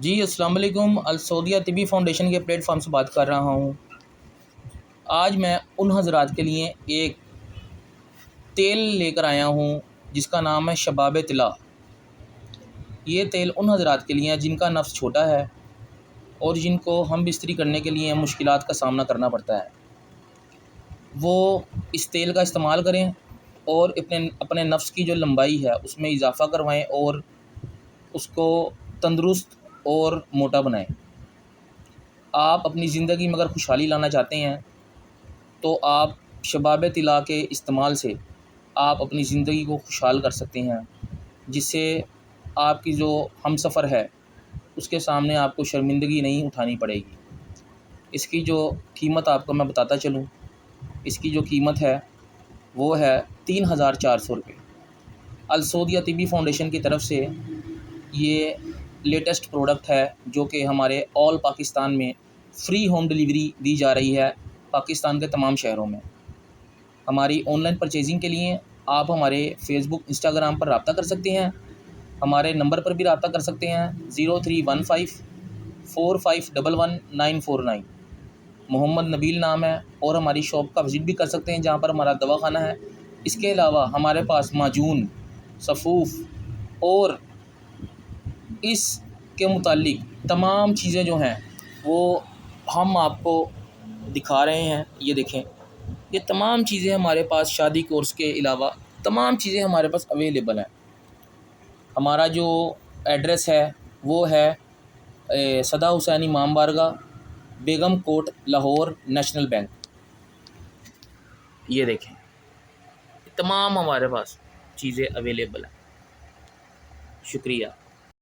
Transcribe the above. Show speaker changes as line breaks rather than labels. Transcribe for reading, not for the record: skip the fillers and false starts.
جی السلام علیکم، السعودیہ طبی فاؤنڈیشن کے پلیٹ فارم سے بات کر رہا ہوں۔ آج میں ان حضرات کے لیے ایک تیل لے کر آیا ہوں جس کا نام ہے شباب طلا۔ یہ تیل ان حضرات کے لیے جن کا نفس چھوٹا ہے اور جن کو ہم بستری کرنے کے لیے مشکلات کا سامنا کرنا پڑتا ہے، وہ اس تیل کا استعمال کریں اور اپنے نفس کی جو لمبائی ہے اس میں اضافہ کروائیں اور اس کو تندرست اور موٹا بنائیں۔ آپ اپنی زندگی میں اگر خوشحالی لانا چاہتے ہیں تو آپ شباب طلا کے استعمال سے آپ اپنی زندگی کو خوشحال کر سکتے ہیں، جس سے آپ کی جو ہم سفر ہے اس کے سامنے آپ کو شرمندگی نہیں اٹھانی پڑے گی۔ اس کی جو قیمت آپ کو میں بتاتا چلوں، اس کی جو قیمت ہے وہ ہے 3400 روپے۔ السعودیہ طبی فاؤنڈیشن کی طرف سے یہ لیٹسٹ پروڈکٹ ہے جو کہ ہمارے آل پاکستان میں فری ہوم ڈلیوری دی جا رہی ہے، پاکستان کے تمام شہروں میں۔ ہماری آن لائن پرچیزنگ کے لیے آپ ہمارے فیس بک انسٹاگرام پر رابطہ کر سکتے ہیں، ہمارے نمبر پر بھی رابطہ کر سکتے ہیں 031545114949۔ محمد نبیل نام ہے، اور ہماری شاپ کا وزٹ بھی کر سکتے ہیں جہاں پر ہمارا دواخانہ ہے۔ اس کے علاوہ ہمارے پاس معجون، صفوف اور اس کے متعلق تمام چیزیں جو ہیں وہ ہم آپ کو دکھا رہے ہیں۔ یہ دیکھیں، یہ تمام چیزیں ہمارے پاس شادی کورس کے علاوہ تمام چیزیں ہمارے پاس اویلیبل ہیں۔ ہمارا جو ایڈریس ہے وہ ہے صدا حسین امام بارگاہ، بیگم کوٹ، لاہور، نیشنل بینک۔ یہ دیکھیں، تمام ہمارے پاس چیزیں اویلیبل ہیں۔ شکریہ۔